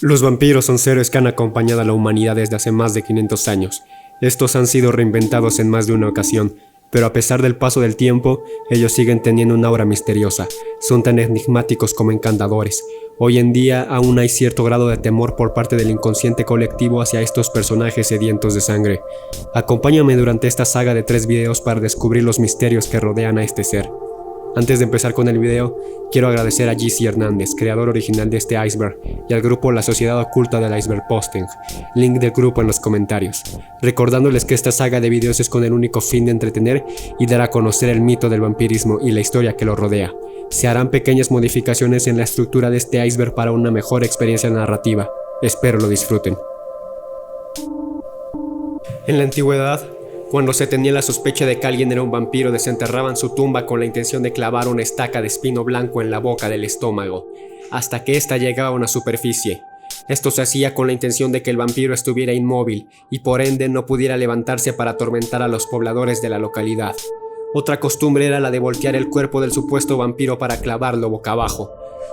Los vampiros son seres que han acompañado a la humanidad desde hace más de 500 años. Estos han sido reinventados en más de una ocasión, pero a pesar del paso del tiempo, ellos siguen teniendo una aura misteriosa. Son tan enigmáticos como encantadores. Hoy en día aún hay cierto grado de temor por parte del inconsciente colectivo hacia estos personajes sedientos de sangre. Acompáñame durante esta saga de 3 videos para descubrir los misterios que rodean a este ser. Antes de empezar con el video, quiero agradecer a GC Hernández, creador original de este iceberg, y al grupo La Sociedad Oculta del Iceberg Posting, link del grupo en los comentarios, recordándoles que esta saga de videos es con el único fin de entretener y dar a conocer el mito del vampirismo y la historia que lo rodea. Se harán pequeñas modificaciones en la estructura de este iceberg para una mejor experiencia narrativa. Espero lo disfruten. En la antigüedad, cuando se tenía la sospecha de que alguien era un vampiro, desenterraban su tumba con la intención de clavar una estaca de espino blanco en la boca del estómago, hasta que ésta llegaba a una superficie. Esto se hacía con la intención de que el vampiro estuviera inmóvil y por ende no pudiera levantarse para atormentar a los pobladores de la localidad. Otra costumbre era la de voltear el cuerpo del supuesto vampiro para clavarlo boca abajo,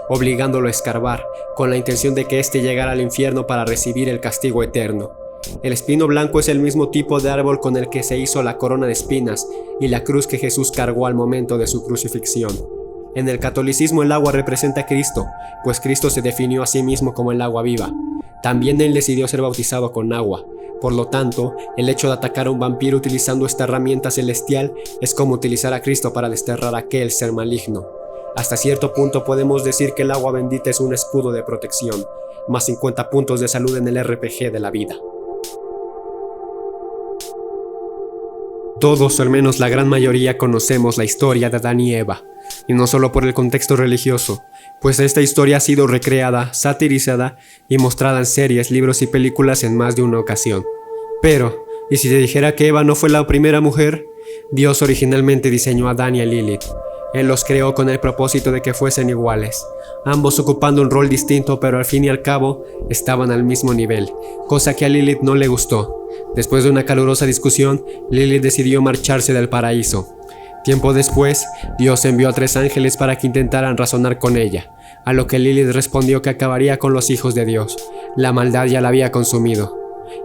obligándolo a escarbar, con la intención de que éste llegara al infierno para recibir el castigo eterno. El espino blanco es el mismo tipo de árbol con el que se hizo la corona de espinas y la cruz que Jesús cargó al momento de su crucifixión. En el catolicismo el agua representa a Cristo, pues Cristo se definió a sí mismo como el agua viva. También él decidió ser bautizado con agua. Por lo tanto, el hecho de atacar a un vampiro utilizando esta herramienta celestial es como utilizar a Cristo para desterrar a aquel ser maligno. Hasta cierto punto podemos decir que el agua bendita es un escudo de protección, más 50 puntos de salud en el RPG de la vida. Todos, o al menos la gran mayoría, conocemos la historia de Adán y Eva, y no solo por el contexto religioso, pues esta historia ha sido recreada, satirizada y mostrada en series, libros y películas en más de una ocasión. Pero, ¿y si te dijera que Eva no fue la primera mujer? Dios originalmente diseñó a Adán y a Lilith. Él los creó con el propósito de que fuesen iguales, ambos ocupando un rol distinto, pero al fin y al cabo estaban al mismo nivel, cosa que a Lilith no le gustó. Después de una calurosa discusión, Lilith decidió marcharse del paraíso. Tiempo después, Dios envió a 3 ángeles para que intentaran razonar con ella, a lo que Lilith respondió que acabaría con los hijos de Dios. La maldad ya la había consumido.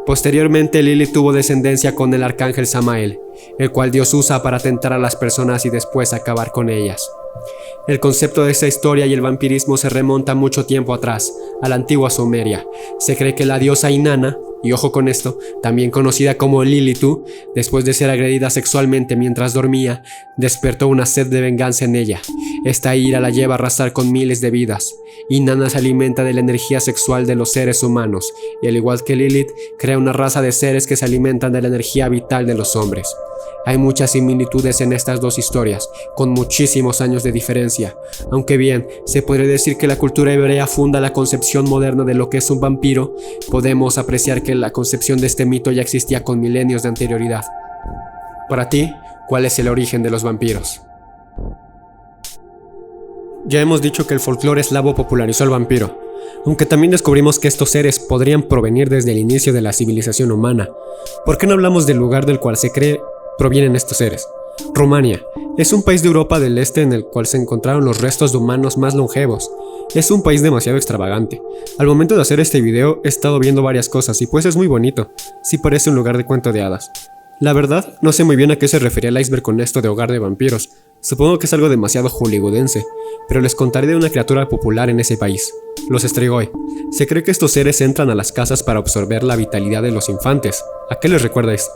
Posteriormente, Lilith tuvo descendencia con el arcángel Samael, el cual Dios usa para tentar a las personas y después acabar con ellas. El concepto de esta historia y el vampirismo se remonta mucho tiempo atrás, a la antigua Sumeria. Se cree que la diosa Inanna, y ojo con esto, también conocida como Lilitu, después de ser agredida sexualmente mientras dormía, despertó una sed de venganza en ella. Esta ira la lleva a arrasar con miles de vidas. Inanna se alimenta de la energía sexual de los seres humanos, y al igual que Lilith, crea una raza de seres que se alimentan de la energía vital de los hombres. Hay muchas similitudes en estas dos historias, con muchísimos años de diferencia, aunque bien se podría decir que la cultura hebrea funda la concepción moderna de lo que es un vampiro, podemos apreciar que la concepción de este mito ya existía con milenios de anterioridad. Para ti, ¿cuál es el origen de los vampiros? Ya hemos dicho que el folclore eslavo popularizó al vampiro, aunque también descubrimos que estos seres podrían provenir desde el inicio de la civilización humana. ¿Por qué no hablamos del lugar del cual se cree provienen estos seres? Rumania es un país de Europa del Este en el cual se encontraron los restos de humanos más longevos. Es un país demasiado extravagante. Al momento de hacer este video he estado viendo varias cosas y pues es muy bonito. Sí parece un lugar de cuento de hadas. La verdad, no sé muy bien a qué se refería el iceberg con esto de hogar de vampiros. Supongo que es algo demasiado hollywoodense, pero les contaré de una criatura popular en ese país, los Strigoi. Se cree que estos seres entran a las casas para absorber la vitalidad de los infantes. ¿A qué les recuerda esto?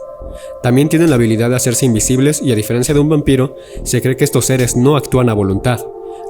También tienen la habilidad de hacerse invisibles y a diferencia de un vampiro, se cree que estos seres no actúan a voluntad.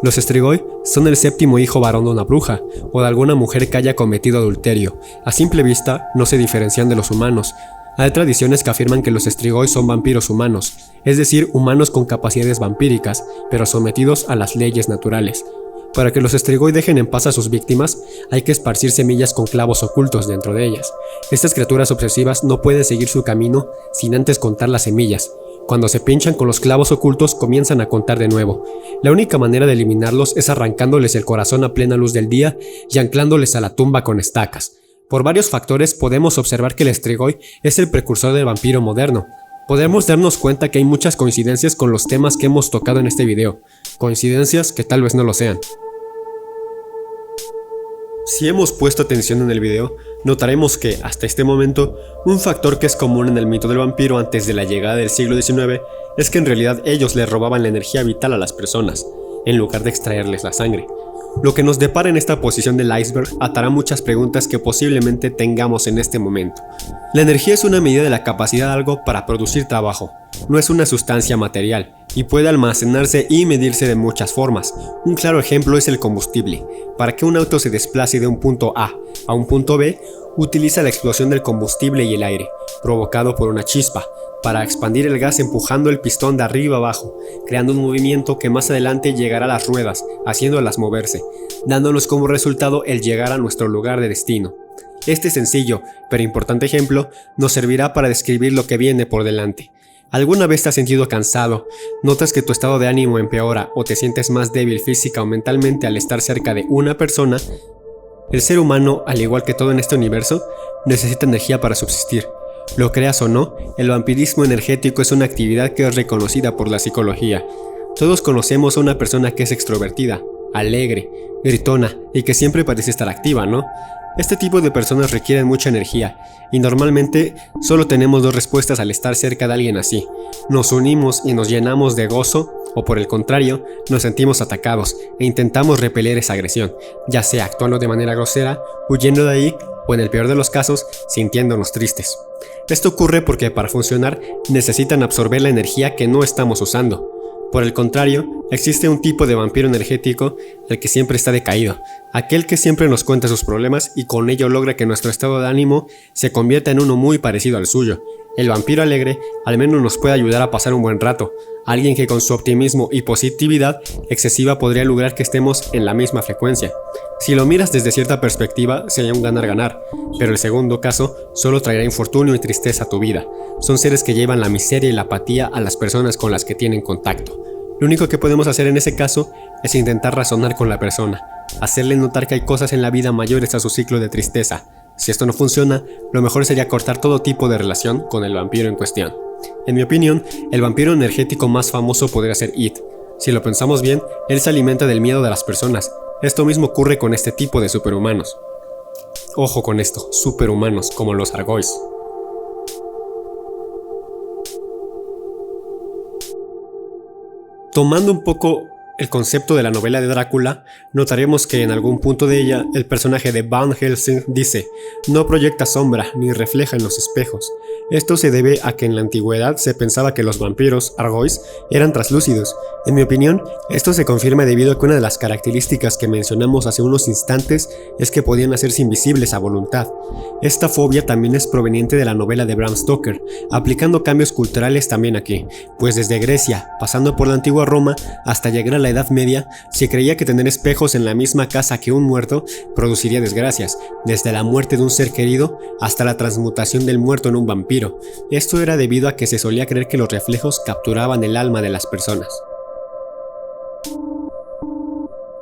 Los Strigoi son el 7º hijo varón de una bruja o de alguna mujer que haya cometido adulterio. A simple vista no se diferencian de los humanos. Hay tradiciones que afirman que los Strigoi son vampiros humanos, es decir, humanos con capacidades vampíricas, pero sometidos a las leyes naturales. Para que los Strigoi dejen en paz a sus víctimas, hay que esparcir semillas con clavos ocultos dentro de ellas. Estas criaturas obsesivas no pueden seguir su camino sin antes contar las semillas. Cuando se pinchan con los clavos ocultos, comienzan a contar de nuevo. La única manera de eliminarlos es arrancándoles el corazón a plena luz del día y anclándoles a la tumba con estacas. Por varios factores podemos observar que el Strigoi es el precursor del vampiro moderno. Podemos darnos cuenta que hay muchas coincidencias con los temas que hemos tocado en este video, coincidencias que tal vez no lo sean. Si hemos puesto atención en el video, notaremos que, hasta este momento, un factor que es común en el mito del vampiro antes de la llegada del siglo XIX es que en realidad ellos le robaban la energía vital a las personas, en lugar de extraerles la sangre. Lo que nos depara en esta posición del iceberg atará muchas preguntas que posiblemente tengamos en este momento. La energía es una medida de la capacidad de algo para producir trabajo, no es una sustancia material, y puede almacenarse y medirse de muchas formas. Un claro ejemplo es el combustible. Para que un auto se desplace de un punto A a un punto B, utiliza la explosión del combustible y el aire, provocado por una chispa, para expandir el gas empujando el pistón de arriba abajo, creando un movimiento que más adelante llegará a las ruedas, haciéndolas moverse, dándonos como resultado el llegar a nuestro lugar de destino. Este sencillo, pero importante ejemplo, nos servirá para describir lo que viene por delante. ¿Alguna vez te has sentido cansado? ¿Notas que tu estado de ánimo empeora o te sientes más débil física o mentalmente al estar cerca de una persona? El ser humano, al igual que todo en este universo, necesita energía para subsistir. Lo creas o no, el vampirismo energético es una actividad que es reconocida por la psicología. Todos conocemos a una persona que es extrovertida, alegre, gritona y que siempre parece estar activa, ¿no? Este tipo de personas requieren mucha energía y normalmente solo tenemos dos respuestas al estar cerca de alguien así. Nos unimos y nos llenamos de gozo, o por el contrario, nos sentimos atacados e intentamos repeler esa agresión, ya sea actuando de manera grosera, huyendo de ahí o en el peor de los casos, sintiéndonos tristes. Esto ocurre porque para funcionar necesitan absorber la energía que no estamos usando. Por el contrario, existe un tipo de vampiro energético, el que siempre está decaído, aquel que siempre nos cuenta sus problemas y con ello logra que nuestro estado de ánimo se convierta en uno muy parecido al suyo. El vampiro alegre al menos nos puede ayudar a pasar un buen rato, alguien que con su optimismo y positividad excesiva podría lograr que estemos en la misma frecuencia. Si lo miras desde cierta perspectiva, sería un ganar-ganar, pero el segundo caso solo traerá infortunio y tristeza a tu vida. Son seres que llevan la miseria y la apatía a las personas con las que tienen contacto. Lo único que podemos hacer en ese caso es intentar razonar con la persona, hacerle notar que hay cosas en la vida mayores a su ciclo de tristeza. Si esto no funciona, lo mejor sería cortar todo tipo de relación con el vampiro en cuestión. En mi opinión, el vampiro energético más famoso podría ser It. Si lo pensamos bien, él se alimenta del miedo de las personas. Esto mismo ocurre con este tipo de superhumanos. Ojo con esto, superhumanos como los Argois. Tomando un poco el concepto de la novela de Drácula, notaremos que en algún punto de ella, el personaje de Van Helsing dice: no proyecta sombra ni refleja en los espejos. Esto se debe a que en la antigüedad se pensaba que los vampiros, Argois, eran translúcidos. En mi opinión, esto se confirma debido a que una de las características que mencionamos hace unos instantes es que podían hacerse invisibles a voluntad. Esta fobia también es proveniente de la novela de Bram Stoker, aplicando cambios culturales también aquí, pues desde Grecia, pasando por la antigua Roma, hasta llegar a la Edad Media, se creía que tener espejos en la misma casa que un muerto produciría desgracias, desde la muerte de un ser querido hasta la transmutación del muerto en un vampiro. Esto era debido a que se solía creer que los reflejos capturaban el alma de las personas.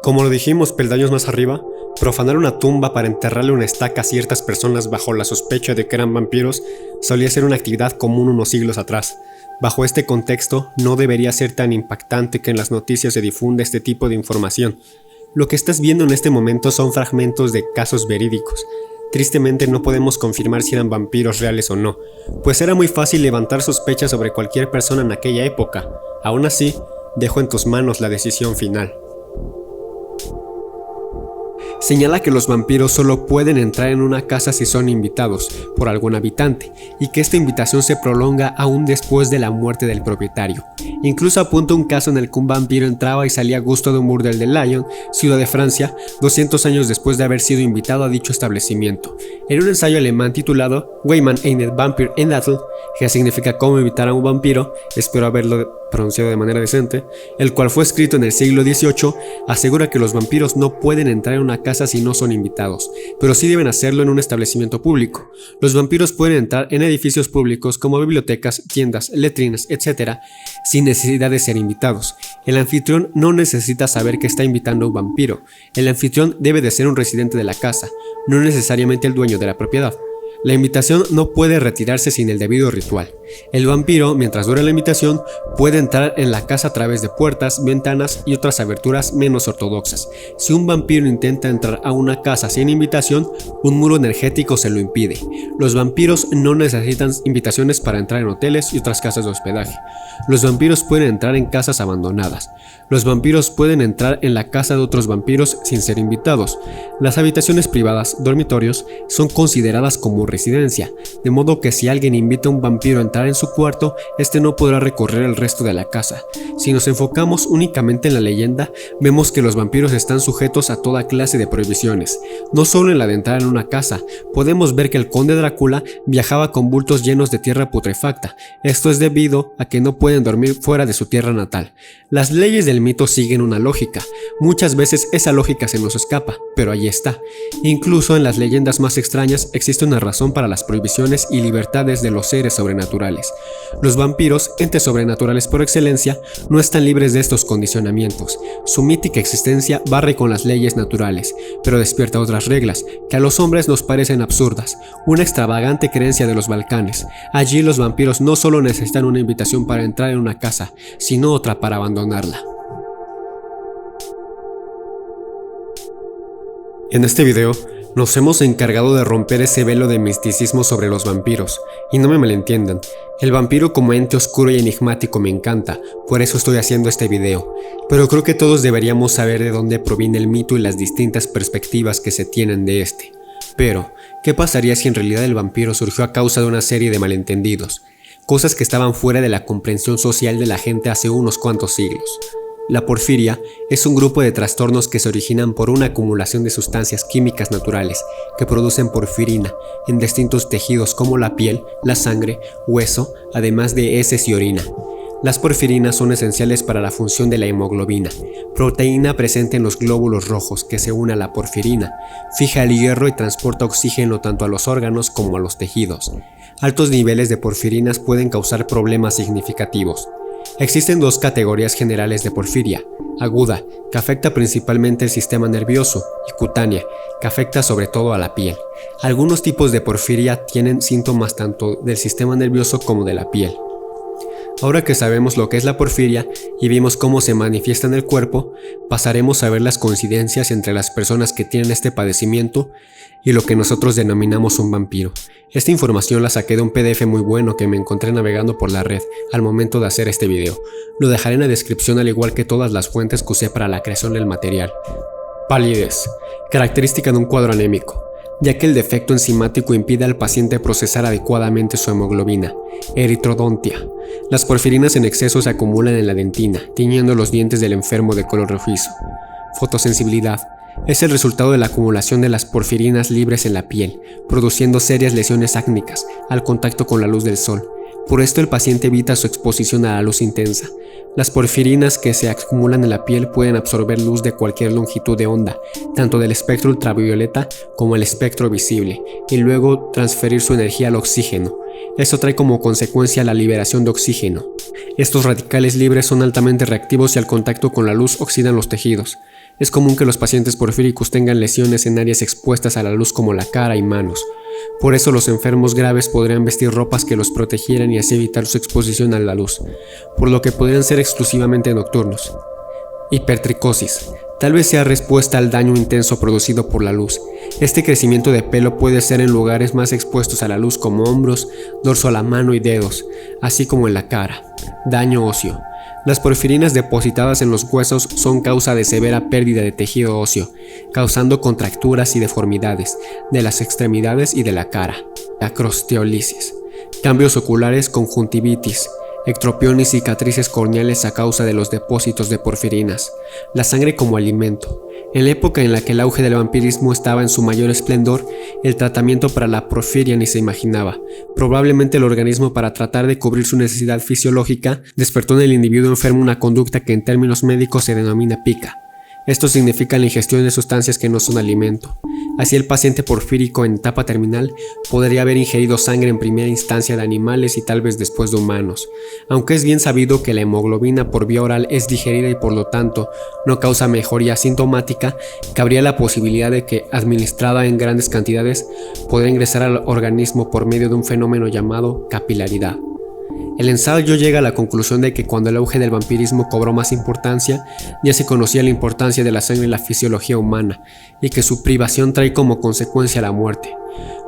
Como lo dijimos peldaños más arriba, profanar una tumba para enterrarle una estaca a ciertas personas bajo la sospecha de que eran vampiros solía ser una actividad común unos siglos atrás. Bajo este contexto, no debería ser tan impactante que en las noticias se difunda este tipo de información. Lo que estás viendo en este momento son fragmentos de casos verídicos. Tristemente no podemos confirmar si eran vampiros reales o no, pues era muy fácil levantar sospechas sobre cualquier persona en aquella época. Aún así, dejo en tus manos la decisión final. Señala que los vampiros solo pueden entrar en una casa si son invitados por algún habitante y que esta invitación se prolonga aún después de la muerte del propietario. Incluso apunta un caso en el que un vampiro entraba y salía a gusto de un burdel de Lyon, ciudad de Francia, 200 años después de haber sido invitado a dicho establecimiento. En un ensayo alemán titulado Wie man einen Vampir einladet, que significa cómo invitar a un vampiro, espero haberlo pronunciado de manera decente, el cual fue escrito en el siglo XVIII, asegura que los vampiros no pueden entrar en una casa si no son invitados, pero sí deben hacerlo en un establecimiento público. Los vampiros pueden entrar en edificios públicos como bibliotecas, tiendas, letrinas, etc., sin necesidad de ser invitados. El anfitrión no necesita saber que está invitando a un vampiro. El anfitrión debe de ser un residente de la casa, no necesariamente el dueño de la propiedad. La invitación no puede retirarse sin el debido ritual. El vampiro, mientras dura la invitación, puede entrar en la casa a través de puertas, ventanas y otras aberturas menos ortodoxas. Si un vampiro intenta entrar a una casa sin invitación, un muro energético se lo impide. Los vampiros no necesitan invitaciones para entrar en hoteles y otras casas de hospedaje. Los vampiros pueden entrar en casas abandonadas. Los vampiros pueden entrar en la casa de otros vampiros sin ser invitados. Las habitaciones privadas, dormitorios, son consideradas como residencia, de modo que si alguien invita a un vampiro a entrar en su cuarto, este no podrá recorrer el resto de la casa. Si nos enfocamos únicamente en la leyenda, vemos que los vampiros están sujetos a toda clase de prohibiciones. No solo en la de entrar en una casa, podemos ver que el conde Drácula viajaba con bultos llenos de tierra putrefacta. Esto es debido a que no pueden dormir fuera de su tierra natal. Las leyes del mito siguen una lógica. Muchas veces esa lógica se nos escapa, pero ahí está. Incluso en las leyendas más extrañas existe una razón para las prohibiciones y libertades de los seres sobrenaturales. Los vampiros, entes sobrenaturales por excelencia, no están libres de estos condicionamientos. Su mítica existencia barre con las leyes naturales, pero despierta otras reglas que a los hombres nos parecen absurdas. Una extravagante creencia de los Balcanes. Allí los vampiros no solo necesitan una invitación para entrar en una casa, sino otra para abandonarla. En este video nos hemos encargado de romper ese velo de misticismo sobre los vampiros, y no me malentiendan, el vampiro como ente oscuro y enigmático me encanta, por eso estoy haciendo este video, pero creo que todos deberíamos saber de dónde proviene el mito y las distintas perspectivas que se tienen de este. Pero, ¿qué pasaría si en realidad el vampiro surgió a causa de una serie de malentendidos? Cosas que estaban fuera de la comprensión social de la gente hace unos cuantos siglos. La porfiria es un grupo de trastornos que se originan por una acumulación de sustancias químicas naturales que producen porfirina en distintos tejidos como la piel, la sangre, hueso, además de heces y orina. Las porfirinas son esenciales para la función de la hemoglobina, proteína presente en los glóbulos rojos que se une a la porfirina, fija el hierro y transporta oxígeno tanto a los órganos como a los tejidos. Altos niveles de porfirinas pueden causar problemas significativos. Existen dos categorías generales de porfiria: aguda, que afecta principalmente el sistema nervioso, y cutánea, que afecta sobre todo a la piel. Algunos tipos de porfiria tienen síntomas tanto del sistema nervioso como de la piel. Ahora que sabemos lo que es la porfiria y vimos cómo se manifiesta en el cuerpo, pasaremos a ver las coincidencias entre las personas que tienen este padecimiento y lo que nosotros denominamos un vampiro. Esta información la saqué de un PDF muy bueno que me encontré navegando por la red al momento de hacer este video. Lo dejaré en la descripción al igual que todas las fuentes que usé para la creación del material. Palidez, característica de un cuadro anémico, ya que el defecto enzimático impide al paciente procesar adecuadamente su hemoglobina. Eritrodontia. Las porfirinas en exceso se acumulan en la dentina, tiñendo los dientes del enfermo de color rojizo. Fotosensibilidad. Es el resultado de la acumulación de las porfirinas libres en la piel, produciendo serias lesiones ácnicas al contacto con la luz del sol. Por esto el paciente evita su exposición a la luz intensa. Las porfirinas que se acumulan en la piel pueden absorber luz de cualquier longitud de onda, tanto del espectro ultravioleta como el espectro visible, y luego transferir su energía al oxígeno. Esto trae como consecuencia la liberación de oxígeno. Estos radicales libres son altamente reactivos y al contacto con la luz oxidan los tejidos. Es común que los pacientes porfíricos tengan lesiones en áreas expuestas a la luz como la cara y manos. Por eso los enfermos graves podrían vestir ropas que los protegieran y así evitar su exposición a la luz, por lo que podrían ser exclusivamente nocturnos. Hipertricosis. Tal vez sea respuesta al daño intenso producido por la luz. Este crecimiento de pelo puede ser en lugares más expuestos a la luz como hombros, dorso a la mano y dedos, así como en la cara. Daño óseo. Las porfirinas depositadas en los huesos son causa de severa pérdida de tejido óseo, causando contracturas y deformidades de las extremidades y de la cara. Acrosteolisis. Cambios oculares, conjuntivitis, ectropión y cicatrices corneales a causa de los depósitos de porfirinas. La sangre como alimento. En la época en la que el auge del vampirismo estaba en su mayor esplendor, el tratamiento para la porfiria ni se imaginaba. Probablemente el organismo, para tratar de cubrir su necesidad fisiológica, despertó en el individuo enfermo una conducta que en términos médicos se denomina pica. Esto significa la ingestión de sustancias que no son alimento. Así el paciente porfírico en etapa terminal podría haber ingerido sangre en primera instancia de animales y tal vez después de humanos. Aunque es bien sabido que la hemoglobina por vía oral es digerida y por lo tanto no causa mejoría sintomática, cabría la posibilidad de que, administrada en grandes cantidades, podría ingresar al organismo por medio de un fenómeno llamado capilaridad. El ensayo llega a la conclusión de que cuando el auge del vampirismo cobró más importancia, ya se conocía la importancia de la sangre en la fisiología humana y que su privación trae como consecuencia la muerte.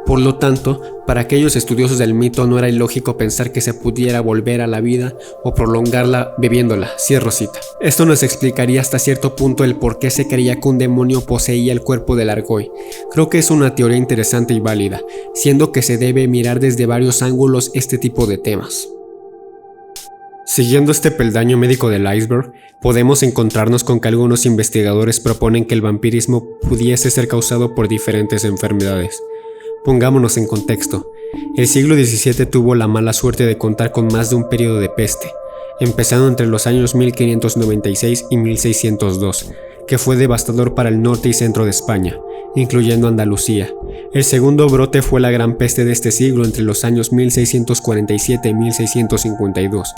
Por lo tanto, para aquellos estudiosos del mito no era ilógico pensar que se pudiera volver a la vida o prolongarla bebiéndola. Cierro cita. Esto nos explicaría hasta cierto punto el por qué se creía que un demonio poseía el cuerpo del Argoy. Creo que es una teoría interesante y válida, siendo que se debe mirar desde varios ángulos este tipo de temas. Siguiendo este peldaño médico del iceberg, podemos encontrarnos con que algunos investigadores proponen que el vampirismo pudiese ser causado por diferentes enfermedades. Pongámonos en contexto. El siglo XVII tuvo la mala suerte de contar con más de un periodo de peste, empezando entre los años 1596 y 1602, que fue devastador para el norte y centro de España, incluyendo Andalucía. El segundo brote fue la gran peste de este siglo entre los años 1647 y 1652,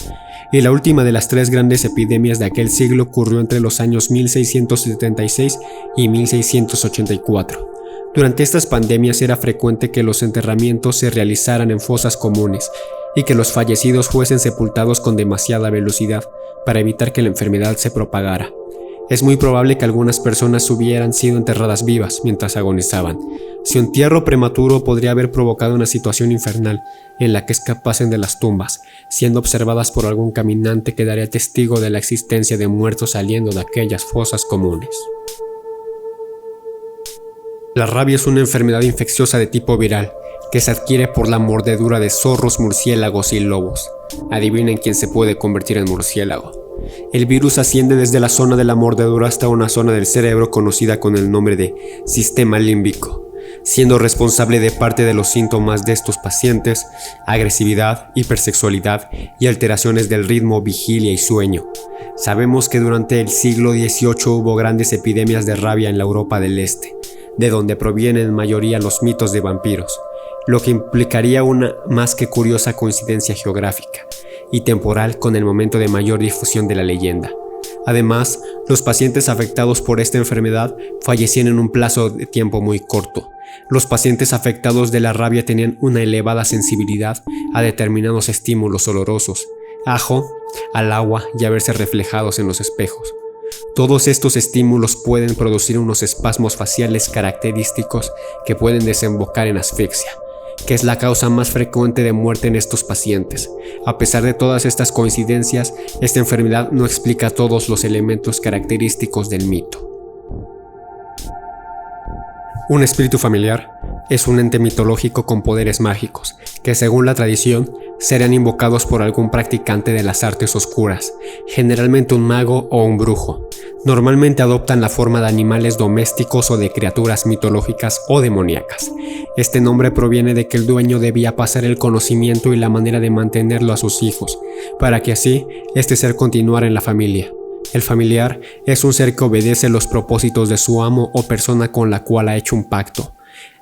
y la última de las tres grandes epidemias de aquel siglo ocurrió entre los años 1676 y 1684. Durante estas pandemias era frecuente que los enterramientos se realizaran en fosas comunes y que los fallecidos fuesen sepultados con demasiada velocidad para evitar que la enfermedad se propagara. Es muy probable que algunas personas hubieran sido enterradas vivas mientras agonizaban. Su entierro prematuro podría haber provocado una situación infernal en la que escapasen de las tumbas, siendo observadas por algún caminante que daría testigo de la existencia de muertos saliendo de aquellas fosas comunes. La rabia es una enfermedad infecciosa de tipo viral que se adquiere por la mordedura de zorros, murciélagos y lobos. Adivinen quién se puede convertir en murciélago. El virus asciende desde la zona de la mordedura hasta una zona del cerebro conocida con el nombre de sistema límbico, siendo responsable de parte de los síntomas de estos pacientes: agresividad, hipersexualidad y alteraciones del ritmo, vigilia y sueño. Sabemos que durante el siglo XVIII hubo grandes epidemias de rabia en la Europa del Este, de donde provienen en mayoría los mitos de vampiros, lo que implicaría una más que curiosa coincidencia geográfica y temporal con el momento de mayor difusión de la leyenda. Además, los pacientes afectados por esta enfermedad fallecían en un plazo de tiempo muy corto. Los pacientes afectados de la rabia tenían una elevada sensibilidad a determinados estímulos olorosos, ajo, al agua y a verse reflejados en los espejos. Todos estos estímulos pueden producir unos espasmos faciales característicos que pueden desembocar en asfixia, que es la causa más frecuente de muerte en estos pacientes. A pesar de todas estas coincidencias, esta enfermedad no explica todos los elementos característicos del mito. Un espíritu familiar es un ente mitológico con poderes mágicos, que según la tradición, serán invocados por algún practicante de las artes oscuras, generalmente un mago o un brujo. Normalmente adoptan la forma de animales domésticos o de criaturas mitológicas o demoníacas. Este nombre proviene de que el dueño debía pasar el conocimiento y la manera de mantenerlo a sus hijos, para que así este ser continuara en la familia. El familiar es un ser que obedece los propósitos de su amo o persona con la cual ha hecho un pacto,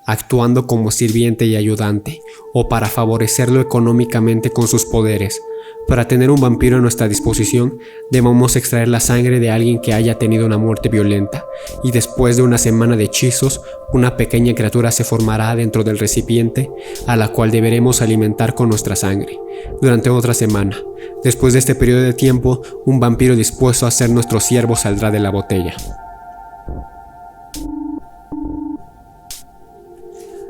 actuando como sirviente y ayudante, o para favorecerlo económicamente con sus poderes. Para tener un vampiro a nuestra disposición, debemos extraer la sangre de alguien que haya tenido una muerte violenta, y después de una semana de hechizos, una pequeña criatura se formará dentro del recipiente, a la cual deberemos alimentar con nuestra sangre. Durante otra semana, después de este periodo de tiempo, un vampiro dispuesto a ser nuestro siervo saldrá de la botella.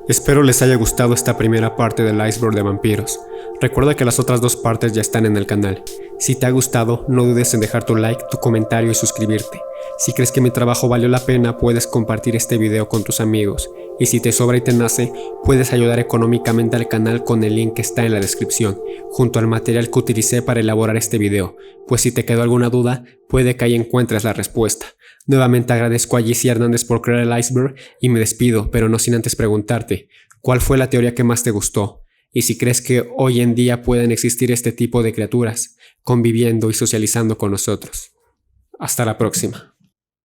Espero les haya gustado esta primera parte del iceberg de vampiros. Recuerda que las otras dos partes ya están en el canal. Si te ha gustado, no dudes en dejar tu like, tu comentario y suscribirte. Si crees que mi trabajo valió la pena, puedes compartir este video con tus amigos. Y si te sobra y te nace, puedes ayudar económicamente al canal con el link que está en la descripción, junto al material que utilicé para elaborar este video, pues si te quedó alguna duda, puede que ahí encuentres la respuesta. Nuevamente agradezco a Jesse Hernández por crear el iceberg y me despido, pero no sin antes preguntarte, ¿cuál fue la teoría que más te gustó? Y si crees que hoy en día pueden existir este tipo de criaturas, conviviendo y socializando con nosotros. Hasta la próxima.